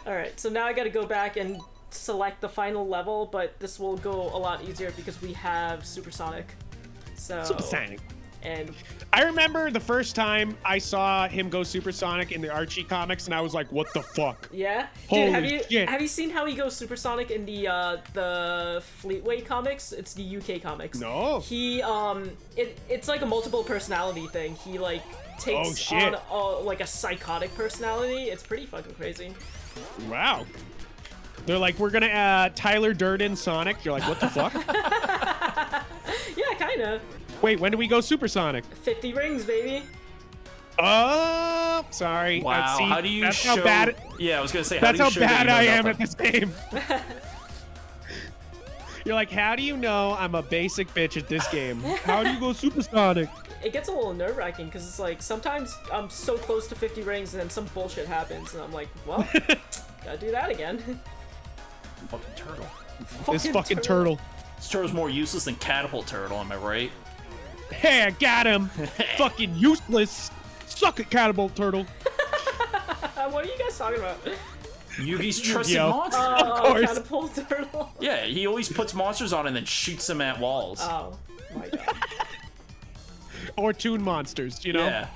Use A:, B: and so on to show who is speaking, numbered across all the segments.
A: All right, so now I got to go back and select the final level, but this will go a lot easier because we have Supersonic. So
B: Supersonic.
A: And
B: I remember the first time I saw him go supersonic in the Archie comics, and I was like, "What the fuck?"
A: yeah,
B: Holy
A: dude,
B: shit.
A: have you seen how he goes supersonic in the Fleetway comics? It's the UK comics.
B: No.
A: He it's like a multiple personality thing. He like takes on like a psychotic personality. It's pretty fucking crazy.
B: Wow. They're like, "We're gonna Tyler Durden Sonic." You're like, "What the fuck?"
A: Yeah, kinda.
B: Wait, when do we go supersonic?
A: 50 rings, baby.
B: Oh, sorry.
C: Wow,
B: See,
C: how do you
B: that's
C: show...
B: How bad,
C: Yeah, I was gonna say,
B: that's how
C: do you show that
B: bad
C: you know
B: I am
C: nothing?
B: at this game. You're like, how do you know I'm a basic bitch at this game? How do you go supersonic?
A: It gets a little nerve-wracking because it's like sometimes I'm so close to 50 rings and then some bullshit happens and I'm like, well, gotta do that again.
C: Fucking turtle.
B: This fucking turtle.
C: This turtle's more useless than Catapult Turtle, am I right?
B: Hey, I got him. Fucking useless. Suck it, Catapult Turtle.
A: What are you guys talking about?
C: Yugi's trusted
B: Yo.
C: monster.
B: Of course.
A: Catapult turtle.
C: Yeah, he always puts monsters on and then shoots them at walls.
A: Oh my god.
B: Or Toon Monsters, you know?
C: Yeah.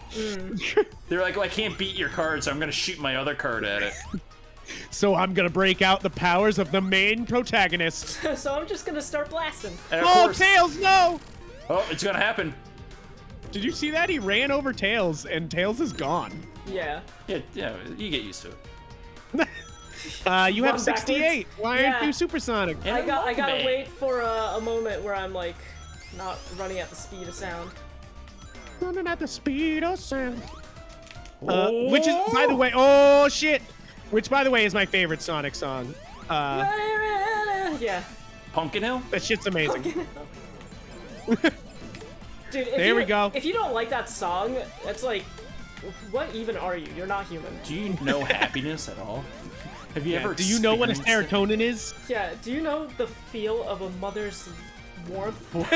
C: They're like, well, I can't beat your card, so I'm gonna shoot my other card at it.
B: So I'm gonna break out the powers of the main protagonist.
A: So I'm just gonna start blasting.
C: And of
B: Oh,
C: course,
B: Tails, no!
C: oh, it's gonna happen.
B: Did you see that? He ran over Tails, and Tails is gone.
A: Yeah.
C: Yeah, you get used to it.
B: You have
A: Run
B: 68. Why
A: Yeah.
B: aren't you supersonic?
C: And
A: I gotta
C: man.
A: wait for a moment where I'm like not running at the speed of sound.
B: Running at the speed of sound.
C: Oh.
B: Which is, by the way, oh shit! Which, by the way, is my favorite Sonic song.
A: Yeah.
C: Pumpkin Hill?
B: That shit's amazing.
A: Dude,
B: There we go.
A: If you don't like that song, it's like, what even are you? You're not human.
C: Do you know happiness at all? Have you ever
B: Do you know what a
C: experienced
B: serotonin is?
A: Yeah, do you know the feel of a mother's warmth? I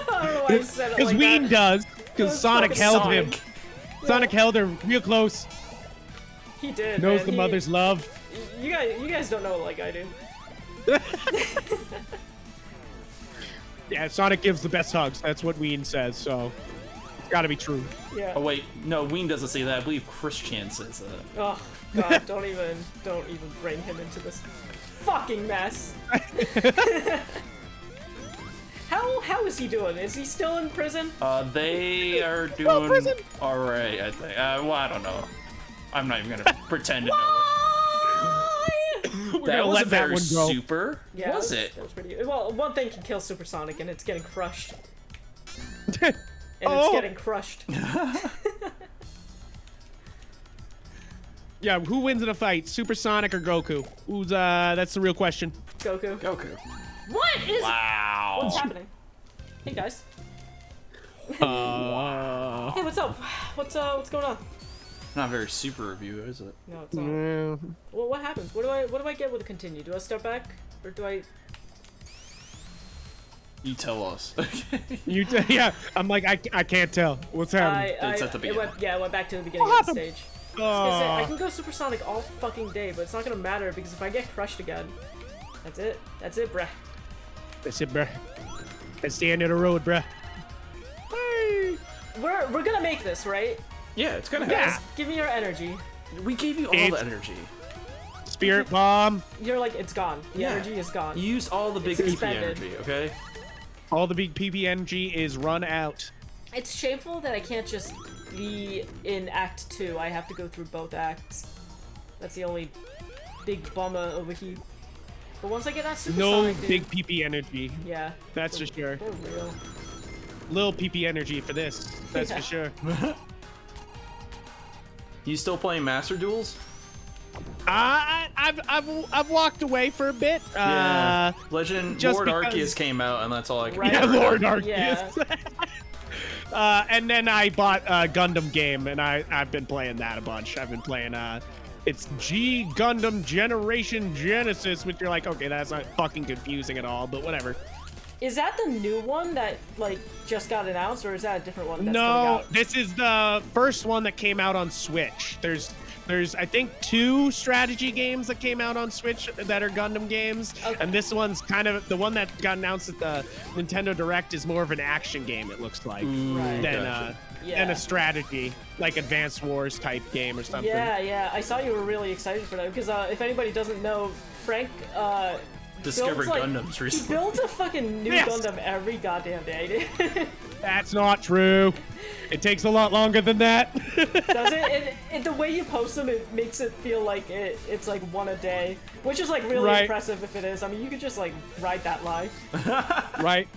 A: don't know why I said it
B: Because
A: like
B: Ween
A: that.
B: does. Because
A: That's
B: Sonic
A: fucking
B: held
A: Sonic.
B: him. Sonic held her real close.
A: He did.
B: Knows
A: man.
B: the
A: He-
B: mother's love.
A: You guys don't know it like I do.
B: Yeah, Sonic gives the best hugs. That's what Ween says, so it's gotta be true.
A: Yeah.
C: Oh wait, no, Ween doesn't say that. I believe Christian says that.
A: Oh god, don't even bring him into this fucking mess. How is he doing? Is he still in prison?
C: They are
B: Well,
C: doing
B: prison.
C: all right, I think. Well, I don't know. I'm not even gonna pretend to know.
B: We're
C: That
B: gonna
C: was
B: let
C: a
B: that
C: very
B: one go.
C: super.
A: Yeah,
C: Was it?
A: That was pretty. Well, one thing can kill Supersonic, and it's getting crushed. And
B: Oh.
A: it's getting crushed.
B: Yeah, who wins in a fight, Supersonic or Goku? Who's that's the real question.
A: Goku.
C: Goku.
A: What is?
C: Wow.
A: What's happening? Hey guys.
B: Uh,
A: Hey, what's up? What's going on?
C: Not very super review, is it?
A: No, it's not.
B: yeah.
A: Well, what happens? What do I get with a continue? Do I start back, or do I?
C: You tell us.
B: Yeah, I'm like, I can't tell. What's happening?
C: It's at the beginning.
A: It went back to the beginning
B: What
A: of the
B: happened?
A: stage. I was gonna say, I
B: Oh.
A: can go Supersonic all fucking day, but it's not gonna matter because if I get crushed again, that's it. That's it, bruh.
B: That's it, bruh. That's the end of the road, bruh. Hey.
A: We're gonna make this, right?
C: Yeah, it's gonna
B: Yeah.
C: happen.
A: Give me your energy.
C: We gave you all
B: It's-
C: the energy.
B: Spirit bomb.
A: You're like, it's gone. The
C: Yeah.
A: energy is gone.
C: You used all the big
A: It's
C: PP
A: expended.
C: energy, okay?
B: All the big PP energy is run out.
A: It's shameful that I can't just be in Act 2. I have to go through both acts. That's the only big bummer over here. But once I get that
B: No
A: Supersonic, dude,
B: big PP energy.
A: yeah,
B: That's for sure.
A: we're real.
B: Little PP energy for this. That's
A: Yeah.
B: for sure.
C: You still playing Master Duels?
B: I've walked away for a bit.
C: Yeah. Legend
B: just
C: Lord
B: because-
C: Arceus came out, and that's all I can
A: Right.
B: Yeah,
C: remember.
B: Lord
A: Yeah.
B: Arceus. And then I bought a Gundam game, and I've been playing that a bunch. I've been playing it's G Gundam Generation Genesis, which you're like, okay, that's not fucking confusing at all, but whatever.
A: Is that the new one that like just got announced, or is that a different one that's coming
B: No,
A: out?
B: this is the first one that came out on Switch. There's I think 2 strategy games that came out on Switch that are Gundam games, and this one's kind of the one that got announced at the Nintendo Direct is more of an action game. It looks like than a strategy like Advanced Wars type game or something.
A: Yeah. I saw you were really excited for that because if anybody doesn't know, Frank
C: discovered Gundams
A: He
C: recently.
A: builds a fucking new Gundam every goddamn day.
B: That's not true. It takes a lot longer than that.
A: Does it? The way you post them, it makes it feel like it's like one a day, which is like really impressive if it is. I mean, you could just like ride that life.
B: Right.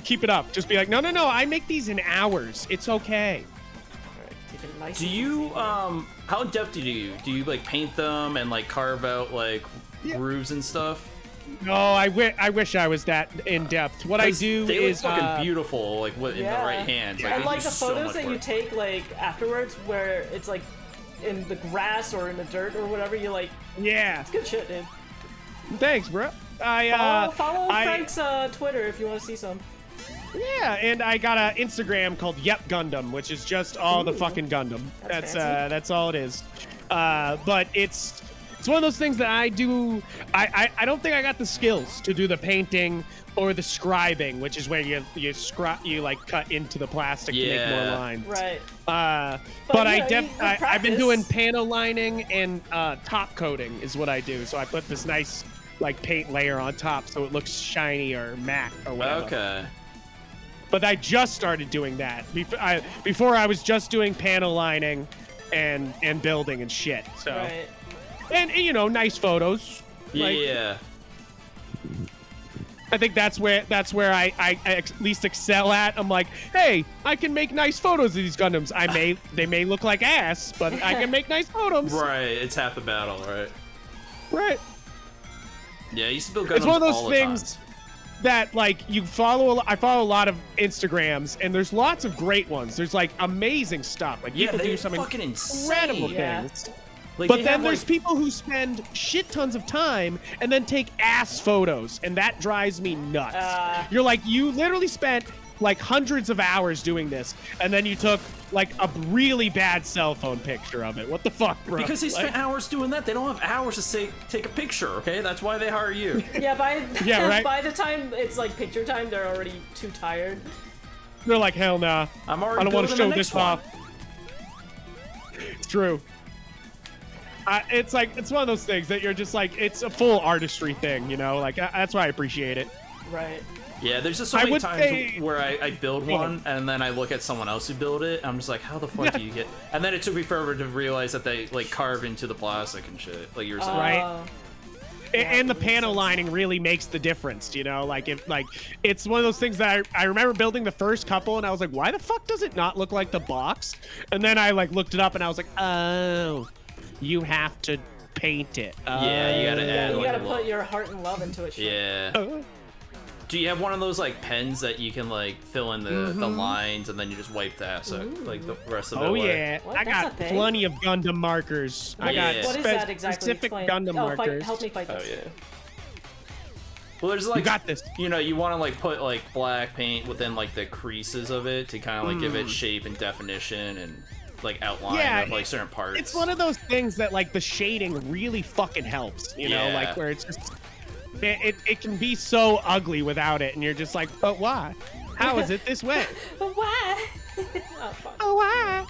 B: Keep it up. Just be like, no. I make these in hours. It's okay.
A: Alright, keep it nice.
C: Do you how in depth do you like paint them and like carve out like grooves and stuff?
B: No, I wish I was that in depth. What I do
C: they
B: is
C: look fucking beautiful, like in the right hands.
A: And like the
C: so
A: photos that you
C: work.
A: take like afterwards, where it's like in the grass or in the dirt or whatever, you like.
B: Yeah.
A: It's good shit, dude.
B: Thanks, bro.
A: Follow Frank's Twitter if you want to see some.
B: Yeah, and I got an Instagram called Yep Gundam, which is just all the fucking Gundam. That's all it is. But it's one of those things that I do. I don't think I got the skills to do the painting or the scribing, which is where you like cut into the plastic to make more lines.
A: Right.
B: But I've been doing panel lining and top coating is what I do. So I put this nice like paint layer on top so it looks shiny or matte or whatever.
C: Okay.
B: But I just started doing that. Before I was just doing panel lining and building and shit. So and you know, nice photos.
C: Yeah.
B: I think that's where I at least excel at. I'm like, hey, I can make nice photos of these Gundams. They may look like ass, but I can make nice photos.
C: Right, it's half the battle, right?
B: Right.
C: Yeah, I used to build Gundams.
B: It's one of those
C: all
B: things that like I follow a lot of Instagrams, and there's lots of great ones. There's like amazing stuff. Like people do some
C: fucking
B: incredible
C: insane.
B: things.
C: Like,
B: but then there's people who spend shit tons of time and then take ass photos, and that drives me nuts. You're like, you literally spent like hundreds of hours doing this, and then you took like a really bad cell phone picture of it. What the fuck, bro?
C: Because they spent hours doing that. They don't have hours to take a picture, okay? That's why they hire you.
A: Yeah, by the time it's like picture time, they're already too tired.
B: They're like, hell nah. I don't want to show this off. It's true. It's like, it's one of those things that you're just like, it's a full artistry thing, you know? Like, that's why I appreciate it.
A: Right.
C: Yeah, there's just so many times where I build one and then I look at someone else who built it. And I'm just like, how the fuck do you get? And then it took me forever to realize that they like carve into the plastic and shit, like you were saying.
B: Right. And the panel lining really makes the difference, you know? Like, it's one of those things that I remember building the first couple, and I was like, why the fuck does it not look like the box? And then I like looked it up, and I was like, oh, you have to paint it.
C: Yeah, you gotta add.
A: You gotta put your heart and love into it.
C: Yeah. Do you have one of those like pens that you can like fill in the lines and then you just wipe the ass out, like the rest of it?
B: Oh
C: away?
B: yeah, I got plenty of Gundam markers. I got
A: what is that exactly?
B: specific Gundam markers.
A: Help me fight this.
C: Oh yeah. Well, there's like
B: you got this.
C: You know, you want to like put like black paint within like the creases of it to kind of like give it shape and definition and like outline of like certain parts.
B: It's one of those things that like the shading really fucking helps. You know, like where it's just. It can be so ugly without it, and you're just like, but why? How is it this way?
A: But why?
B: Oh, why?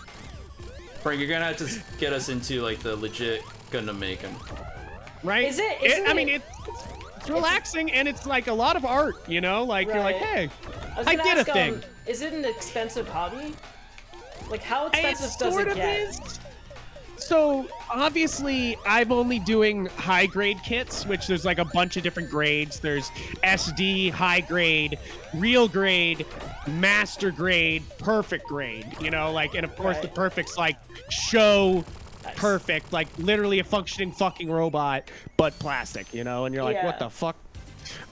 C: Frank, you're gonna have to get us into like the legit Gundam making.
B: Right?
A: Is it?
B: I mean, it's relaxing, and it's like a lot of art, you know? Like, you're like, hey, I did a thing.
A: Is it an expensive hobby? Like, how expensive does it get?
B: Is. So obviously I'm only doing high grade kits, which there's like a bunch of different grades. There's SD, high grade, real grade, master grade, perfect grade, you know, like, and of course the perfect's like show perfect, like literally a functioning fucking robot, but plastic, you know, and you're like, what the fuck?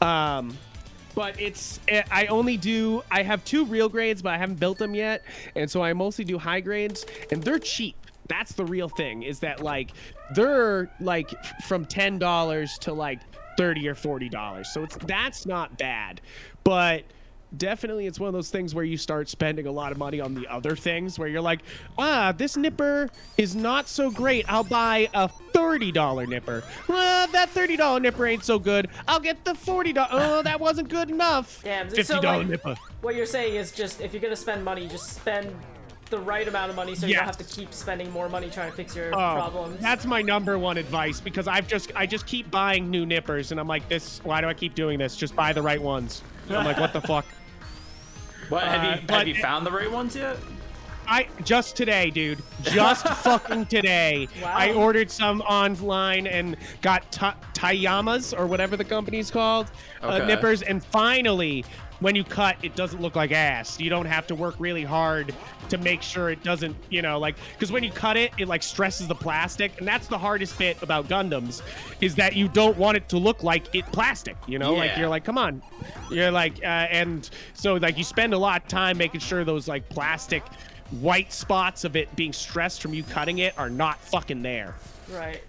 B: But I have 2 real grades, but I haven't built them yet. And so I mostly do high grades, and they're cheap. That's the real thing, is that like they're like from $10 to like $30 or $40. So that's not bad. But definitely it's one of those things where you start spending a lot of money on the other things where you're like, this nipper is not so great. I'll buy a $30 nipper. That $30 nipper ain't so good. I'll get the $40. Oh, that wasn't good enough.
A: Damn,
B: $50
A: so, like,
B: nipper.
A: What you're saying is just, if you're gonna spend money, just spend the right amount of money so you don't have to keep spending more money trying to fix your problems.
B: That's my #1 advice, because I just keep buying new nippers, and I'm like, why do I keep doing this? Just buy the right ones. I'm like, what the fuck?
C: What, have you found the right ones yet?
B: Just today, dude. Just fucking today.
A: Wow.
B: I ordered some online and got Tayamas, or whatever the company's called, nippers, and finally, when you cut, it doesn't look like ass. You don't have to work really hard to make sure it doesn't, because when you cut it, it like stresses the plastic, and that's the hardest bit about Gundams, is that you don't want it to look like it plastic, like you're like, come on. You're like, and so like you spend a lot of time making sure those like plastic white spots of it being stressed from you cutting it are not fucking there.
A: Right.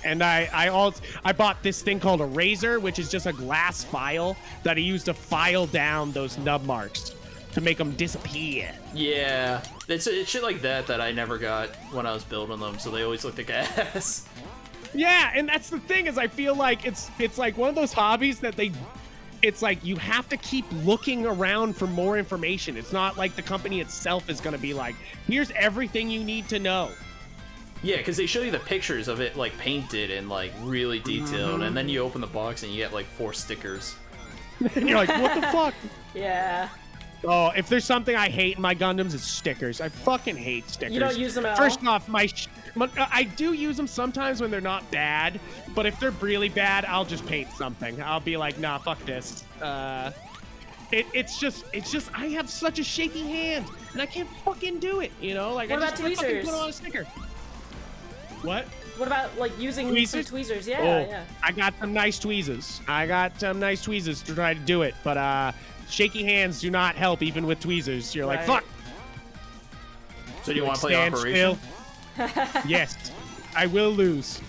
B: And I bought this thing called a razor, which is just a glass file that I use to file down those nub marks to make them disappear.
C: Yeah, it's shit like that I never got when I was building them, so they always looked like ass.
B: Yeah, and that's the thing, is I feel like it's like one of those hobbies that it's like you have to keep looking around for more information. It's not like the company itself is going to be like, here's everything you need to know.
C: Yeah, because they show you the pictures of it like painted and like really detailed, and then you open the box and you get like 4 stickers.
B: And you're like, what the fuck?
A: Yeah.
B: Oh, if there's something I hate in my Gundams, it's stickers. I fucking hate stickers.
A: You don't use them at all?
B: First off, I do use them sometimes when they're not bad, but if they're really bad, I'll just paint something. I'll be like, nah, fuck this. It's just I have such a shaky hand, and I can't fucking do it, Like,
A: what
B: I
A: about
B: just can't fucking
A: tweezers?
B: put on a sticker. What?
A: What about, like, using
B: tweezers?
A: some tweezers? Yeah,
B: Oh,
A: yeah.
B: I got some nice tweezers. To try to do it, but shaky hands do not help even with tweezers. You're like, fuck.
C: So do you want to play
B: Stand
C: Operation?
B: still. Yes, I will lose.